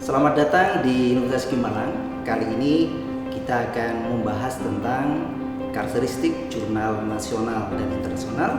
Selamat datang di Universitas Malang. Kali ini kita akan membahas tentang karakteristik jurnal nasional dan internasional,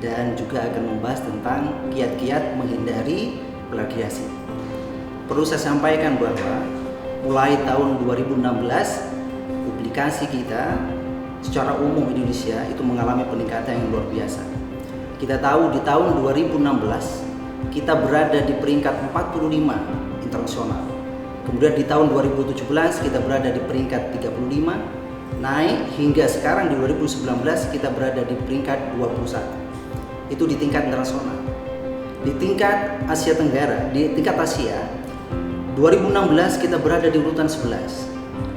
dan juga akan membahas tentang kiat-kiat menghindari plagiasi. Perlu saya sampaikan bahwa mulai tahun 2016 publikasi kita secara umum Indonesia itu mengalami peningkatan yang luar biasa. Kita tahu di tahun 2016 kita berada di peringkat 45 internasional. Kemudian di tahun 2017 kita berada di peringkat 35, naik hingga sekarang di 2019 kita berada di peringkat 21. Itu di tingkat internasional. Di tingkat Asia Tenggara, di tingkat Asia 2016 kita berada di urutan 11.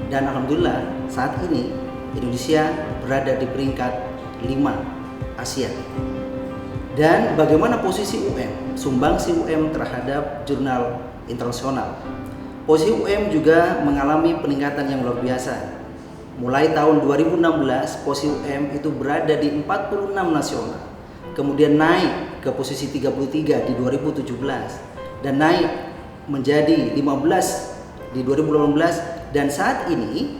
Dan alhamdulillah saat ini Indonesia berada di peringkat 5 Asia. Dan bagaimana posisi UM, sumbangsi UM terhadap jurnal internasional? Posisi UM juga mengalami peningkatan yang luar biasa. Mulai tahun 2016, posisi UM itu berada di 46 nasional. Kemudian naik ke posisi 33 di 2017 dan naik menjadi 15 di 2018, dan saat ini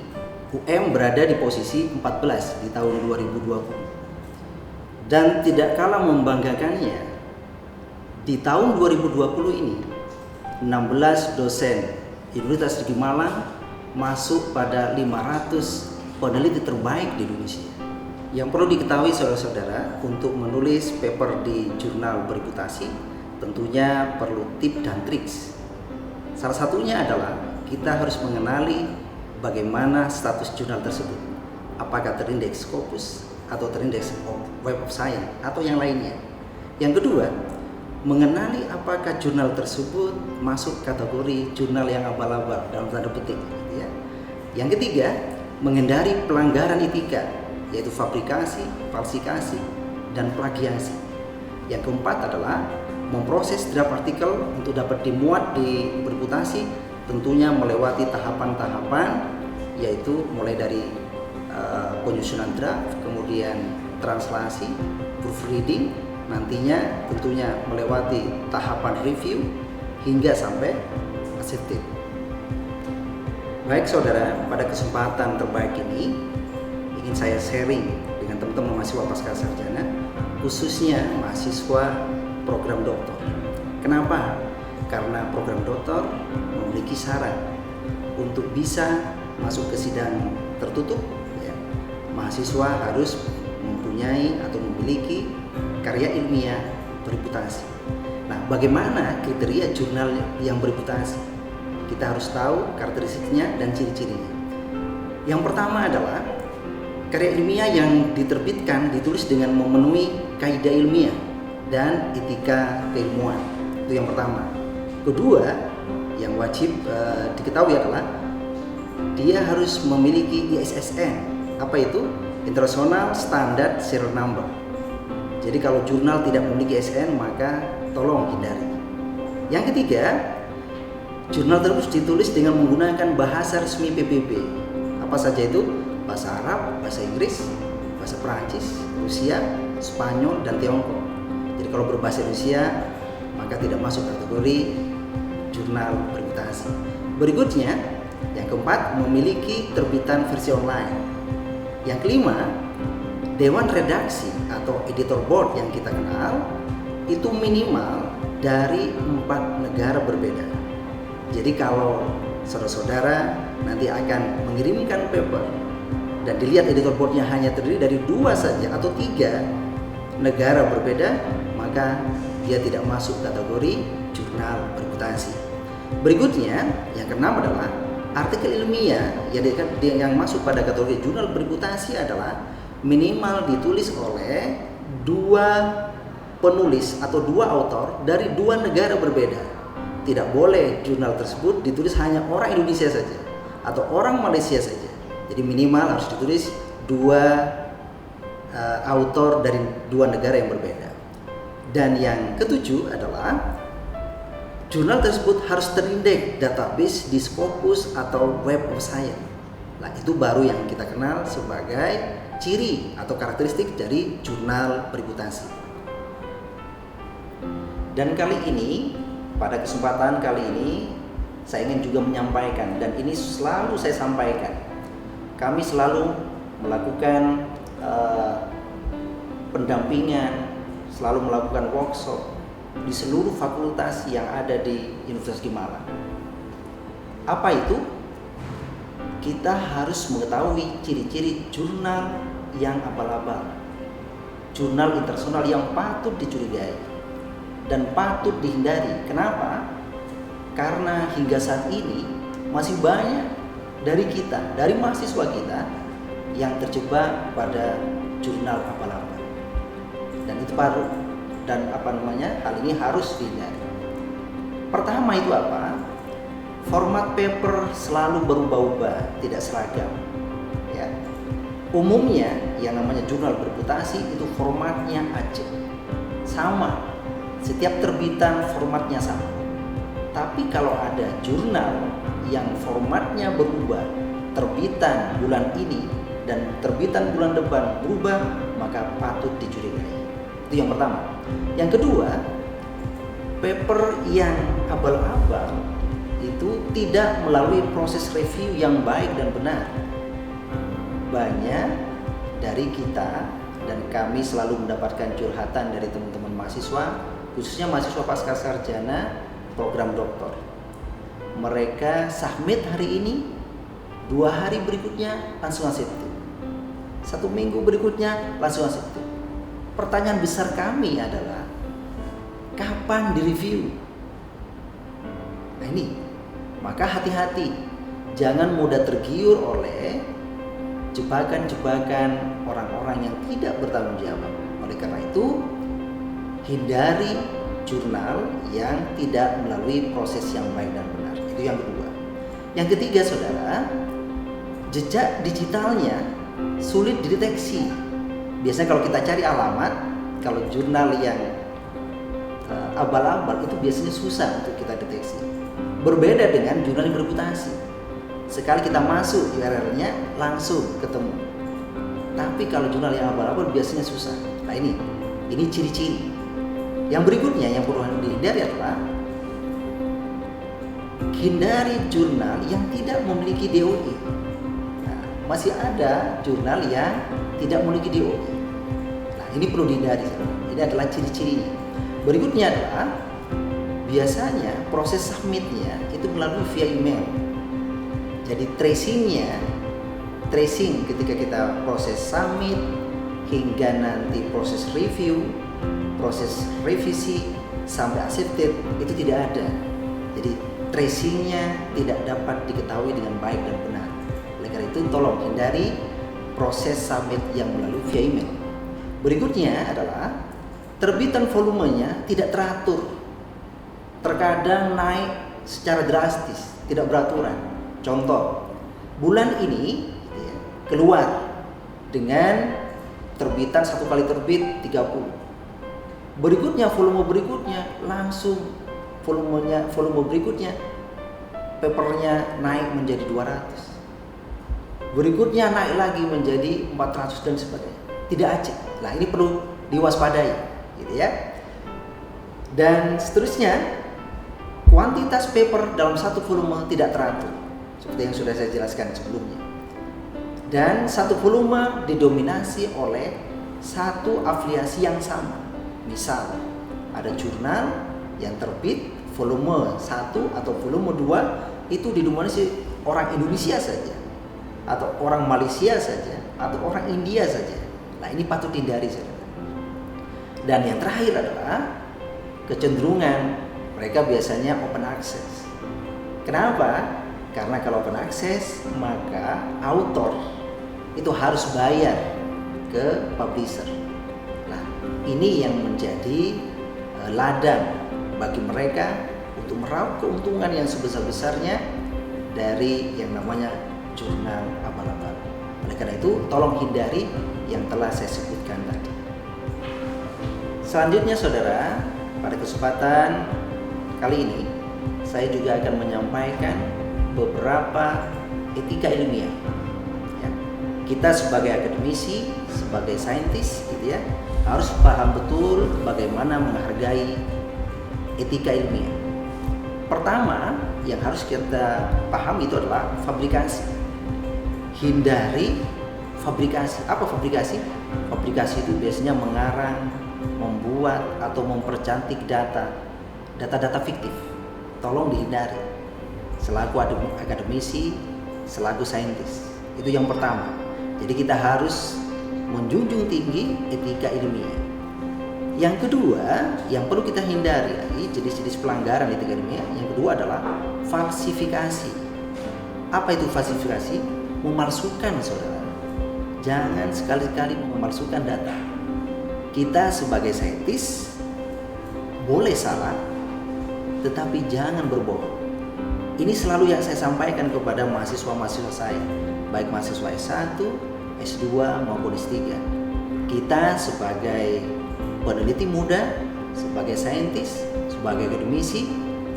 UM berada di posisi 14 di tahun 2020. Dan tidak kalah membanggakannya, di tahun 2020 ini 16 dosen Universitas Negeri Malang masuk pada 500 peneliti terbaik di Indonesia. Yang perlu diketahui saudara-saudara, untuk menulis paper di jurnal bereputasi tentunya perlu tips dan triks. Salah satunya adalah kita harus mengenali bagaimana status jurnal tersebut. Apakah terindeks Scopus atau terindeks Web of Science atau yang lainnya. Yang kedua, mengenali apakah jurnal tersebut masuk kategori jurnal yang abal-abal dalam tanda petik, ya. Yang ketiga, menghindari pelanggaran etika, yaitu fabrikasi, falsifikasi, dan plagiasi. Yang keempat adalah memproses draft artikel untuk dapat dimuat di bereputasi, tentunya melewati tahapan-tahapan, yaitu mulai dari penyusunan draft, kemudian translasi, proofreading, nantinya tentunya melewati tahapan review hingga sampai accepted. Baik saudara, pada kesempatan terbaik ini ingin saya sharing dengan teman-teman mahasiswa pasca sarjana, khususnya mahasiswa program doktor. Kenapa? Karena program doktor memiliki syarat untuk bisa masuk ke sidang tertutup, ya, mahasiswa harus mempunyai atau memiliki karya ilmiah bereputasi. Nah, bagaimana kriteria jurnal yang bereputasi? Kita harus tahu karakteristiknya dan ciri-cirinya. Yang pertama adalah karya ilmiah yang diterbitkan ditulis dengan memenuhi kaidah ilmiah dan etika keilmuan. Itu yang pertama. Kedua, yang wajib diketahui adalah dia harus memiliki ISSN. Apa itu? International Standard Serial Number. Jadi kalau jurnal tidak memiliki ISSN maka tolong hindari. Yang ketiga, jurnal tersebut ditulis dengan menggunakan bahasa resmi PBB. Apa saja itu? Bahasa Arab, bahasa Inggris, bahasa Perancis, Rusia, Spanyol, dan Tiongkok. Jadi kalau berbahasa Rusia maka tidak masuk kategori jurnal bereputasi. Berikutnya, yang keempat, memiliki terbitan versi online. Yang kelima, dewan redaksi atau editor board yang kita kenal itu minimal dari 4 negara berbeda. Jadi kalau saudara-saudara nanti akan mengirimkan paper dan dilihat editor boardnya hanya terdiri dari 2 saja atau 3 negara berbeda, maka dia tidak masuk kategori jurnal bereputasi. Berikutnya, yang keenam adalah artikel ilmiah yang masuk pada kategori jurnal bereputasi adalah minimal ditulis oleh 2 penulis atau 2 autor dari 2 negara berbeda. Tidak boleh jurnal tersebut ditulis hanya orang Indonesia saja atau orang Malaysia saja. Jadi minimal harus ditulis 2 autor dari 2 negara yang berbeda. Dan yang ketujuh adalah jurnal tersebut harus terindeks database di Scopus atau Web of Science. Nah, itu baru yang kita kenal sebagai ciri atau karakteristik dari jurnal bereputasi. Dan kali ini, pada kesempatan kali ini, saya ingin juga menyampaikan, dan ini selalu saya sampaikan. Kami selalu melakukan pendampingan, selalu melakukan workshop di seluruh fakultas yang ada di Universitas Gigi Malang. Apa itu? Kita harus mengetahui ciri-ciri jurnal yang abal-abal, jurnal internasional yang patut dicurigai dan patut dihindari. Kenapa? Karena hingga saat ini masih banyak dari kita, dari mahasiswa kita yang terjebak pada jurnal abal-abal. Dan itu hal ini harus dihindari. Pertama itu apa? Format paper selalu berubah-ubah, tidak seragam. Ya. Umumnya yang namanya jurnal berputasi itu formatnya acak, sama. Setiap terbitan formatnya sama. Tapi kalau ada jurnal yang formatnya berubah, terbitan bulan ini dan terbitan bulan depan berubah, maka patut dicurigai. Itu yang pertama. Yang kedua, paper yang abal-abal itu tidak melalui proses review yang baik dan benar. Banyak dari kita, dan kami selalu mendapatkan curhatan dari teman-teman mahasiswa, khususnya mahasiswa pasca sarjana program doktor. Mereka submit hari ini, 2 hari berikutnya langsung accepted, 1 minggu berikutnya langsung accepted. Pertanyaan besar kami adalah kapan direview? Nah ini, maka hati-hati, jangan mudah tergiur oleh jebakan-jebakan orang-orang yang tidak bertanggung jawab. Oleh karena itu, hindari jurnal yang tidak melalui proses yang baik dan benar. Itu yang kedua. Yang ketiga, saudara, jejak digitalnya sulit dideteksi. Biasanya kalau kita cari alamat, kalau jurnal yang abal-abal itu biasanya susah untuk kita deteksi. Berbeda dengan jurnal yang berputasi. Sekali kita masuk URL-nya langsung ketemu. Tapi kalau jurnal yang abal-abal biasanya susah. Nah ini ciri-ciri. Yang berikutnya yang perlu dihindari adalah hindari jurnal yang tidak memiliki DOI. Nah, masih ada jurnal yang tidak memiliki DOI. Nah, ini perlu dihindari. Ini adalah ciri-cirinya. Berikutnya adalah biasanya proses submitnya itu melalui via email. Jadi tracing ketika kita proses submit hingga nanti proses review, proses revisi sampai accepted itu tidak ada. Jadi tracingnya tidak dapat diketahui dengan baik dan benar. Oleh karena itu tolong hindari proses submit yang melalui via email. Berikutnya adalah terbitan volumenya tidak teratur. Terkadang naik secara drastis, tidak beraturan. Contoh, bulan ini keluar dengan terbitan 1 kali terbit 30. Berikutnya volume berikutnya langsung volume berikutnya papernya naik menjadi 200. Berikutnya naik lagi menjadi 400 dan sebagainya. Tidak acak. Nah, ini perlu diwaspadai, gitu ya. Dan seterusnya, kuantitas paper dalam satu volume tidak teratur, seperti yang sudah saya jelaskan sebelumnya. Dan satu volume didominasi oleh satu afiliasi yang sama. Misal, ada jurnal yang terbit volume 1 atau volume 2 itu didominasi orang Indonesia saja, atau orang Malaysia saja, atau orang India saja. Nah, ini patut dihindari, saudara. Dan yang terakhir adalah kecenderungan mereka biasanya open access. Kenapa? Karena kalau open access maka author itu harus bayar ke publisher. Nah, ini yang menjadi ladang bagi mereka untuk meraup keuntungan yang sebesar-besarnya dari yang namanya jurnal abal-abal. Oleh karena itu, tolong hindari yang telah saya sebutkan tadi. Selanjutnya, saudara, pada kesempatan kali ini saya juga akan menyampaikan beberapa etika ilmiah. Ya, kita sebagai akademisi, sebagai saintis, gitu ya, harus paham betul bagaimana menghargai etika ilmiah. Pertama, yang harus kita pahami itu adalah fabrikasi. Hindari fabrikasi. Apa fabrikasi? Fabrikasi itu biasanya mengarang, membuat atau mempercantik data fiktif. Tolong dihindari. Selaku akademisi, selaku saintis. Itu yang pertama. Jadi kita harus menjunjung tinggi etika ilmiah. Yang kedua, yang perlu kita hindari lagi jenis-jenis pelanggaran etika ilmiah. Yang kedua adalah falsifikasi. Apa itu falsifikasi? Memalsukan, saudara. Jangan sekali-kali memalsukan data. Kita sebagai saintis boleh salah, tetapi jangan berbohong. Ini selalu yang saya sampaikan kepada mahasiswa-mahasiswa saya, baik mahasiswa S1, S2 maupun S3. Kita sebagai peneliti muda, sebagai saintis, sebagai akademisi,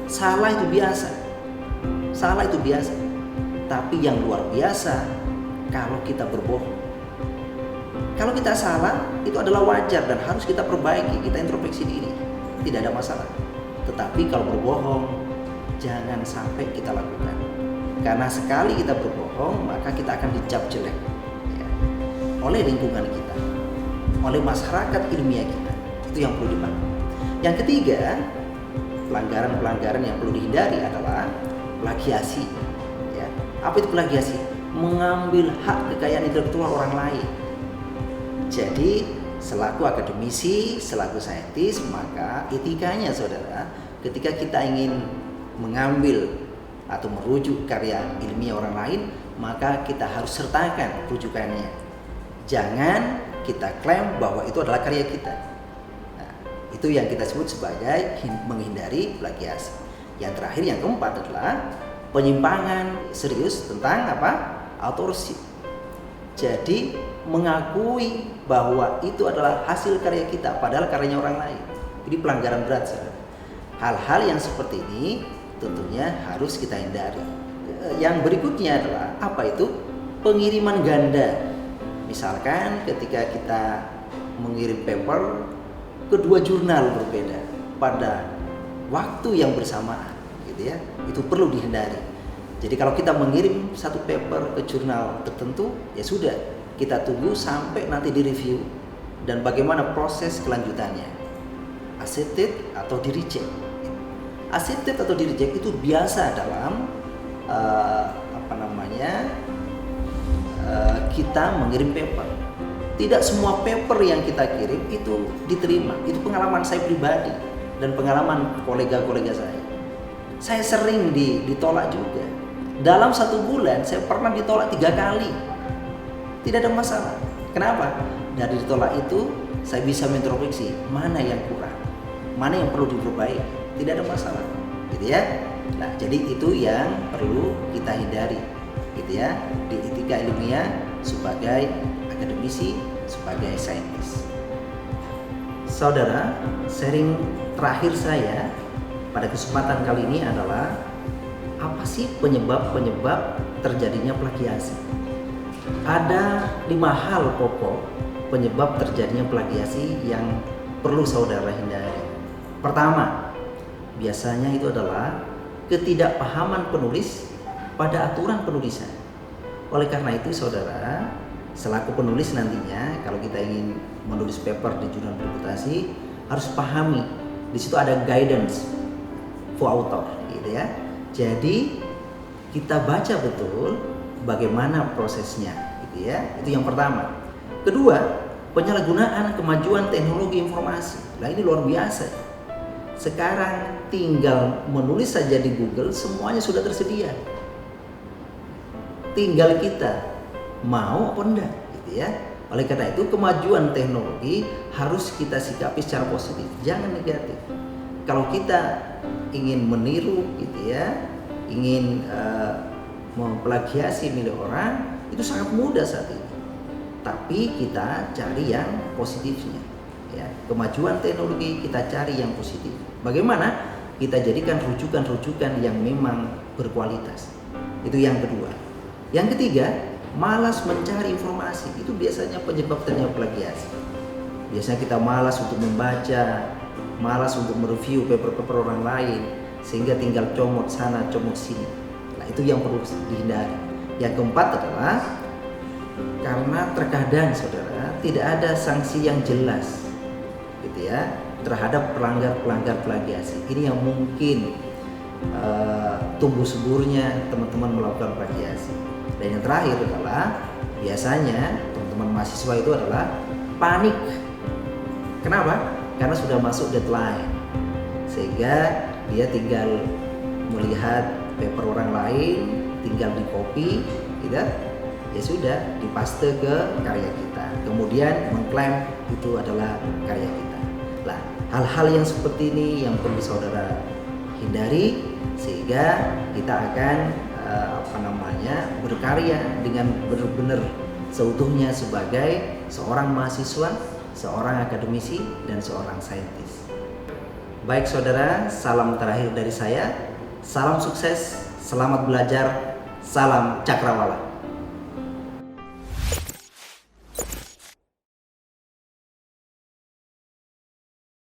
salah itu biasa. Salah itu biasa. Tapi yang luar biasa kalau kita berbohong. Kalau kita salah, itu adalah wajar dan harus kita perbaiki, kita introspeksi diri. Tidak ada masalah. Tetapi kalau berbohong, jangan sampai kita lakukan. Karena sekali kita berbohong, maka kita akan dicap jelek ya, oleh lingkungan kita, oleh masyarakat ilmiah kita. Itu yang perlu dipahami. Yang ketiga, pelanggaran-pelanggaran yang perlu dihindari adalah plagiasi. Ya. Apa itu plagiasi? Mengambil hak kekayaan intelektual orang lain. Jadi, selaku akademisi, selaku saintis, maka etikanya, saudara, ketika kita ingin mengambil atau merujuk karya ilmiah orang lain, maka kita harus sertakan rujukannya. Jangan kita klaim bahwa itu adalah karya kita. Nah, itu yang kita sebut sebagai menghindari plagiasi. Yang terakhir, yang keempat adalah penyimpangan serius tentang apa? Authorship. Jadi mengakui bahwa itu adalah hasil karya kita, padahal karyanya orang lain. Ini pelanggaran berat, saudara. Hal-hal yang seperti ini tentunya harus kita hindari. Yang berikutnya adalah apa itu? Pengiriman ganda. Misalkan ketika kita mengirim paper ke dua jurnal berbeda pada waktu yang bersamaan, gitu ya. Itu perlu dihindari. Jadi kalau kita mengirim satu paper ke jurnal tertentu, ya sudah, kita tunggu sampai nanti direview dan bagaimana proses kelanjutannya. Accepted atau di reject. Accepted atau di reject itu biasa dalam kita mengirim paper. Tidak semua paper yang kita kirim itu diterima. Itu pengalaman saya pribadi dan pengalaman kolega-kolega saya. Saya sering ditolak juga. Dalam 1 bulan saya pernah ditolak 3 kali. Tidak ada masalah. Kenapa? Dari ditolak itu saya bisa mengintrospeksi mana yang kurang, mana yang perlu diperbaiki. Tidak ada masalah, gitu ya. Nah, jadi itu yang perlu kita hindari, gitu ya, di etika ilmiah sebagai akademisi, sebagai saintis. Saudara, sharing terakhir saya pada kesempatan kali ini adalah apa sih penyebab terjadinya plagiasi? Ada 5 hal pokok penyebab terjadinya plagiasi yang perlu saudara hindari. Pertama, biasanya itu adalah ketidakpahaman penulis pada aturan penulisan. Oleh karena itu, saudara, selaku penulis nantinya, kalau kita ingin menulis paper di jurnal reputasi, harus pahami di situ ada guidance for author, gitu ya. Jadi kita baca betul bagaimana prosesnya, gitu ya. Itu yang pertama. Kedua, penyalahgunaan kemajuan teknologi informasi. Nah, ini luar biasa. Sekarang tinggal menulis saja di Google, semuanya sudah tersedia. Tinggal kita mau apa enggak, gitu ya. Oleh karena itu, kemajuan teknologi harus kita sikapi secara positif, jangan negatif. Kalau kita ingin meniru, gitu ya, ingin memplagiasi milik orang, itu sangat mudah saat ini. Tapi kita cari yang positifnya, ya. Kemajuan teknologi kita cari yang positif. Bagaimana? Kita jadikan rujukan-rujukan yang memang berkualitas. Itu yang kedua. Yang ketiga, malas mencari informasi. Itu biasanya penyebab terjadinya plagiasi. Biasanya kita malas untuk membaca, malas untuk mereview paper-paper orang lain, sehingga tinggal comot sana comot sini. Nah, itu yang perlu dihindari. Yang keempat adalah karena terkadang saudara tidak ada sanksi yang jelas gitu ya terhadap pelanggar plagiasi. Ini yang mungkin tumbuh suburnya teman-teman melakukan plagiasi. Dan yang terakhir adalah biasanya teman-teman mahasiswa itu adalah panik. Kenapa? Karena sudah masuk deadline, sehingga dia tinggal melihat paper orang lain, tinggal di copy, gitu, ya sudah dipaste ke karya kita, kemudian mengklaim itu adalah karya kita. Nah, hal-hal yang seperti ini yang perlu saudara hindari, sehingga kita akan berkarya dengan benar-benar seutuhnya sebagai seorang mahasiswa, seorang akademisi, dan seorang saintis. Baik saudara, salam terakhir dari saya. Salam sukses, selamat belajar, salam cakrawala.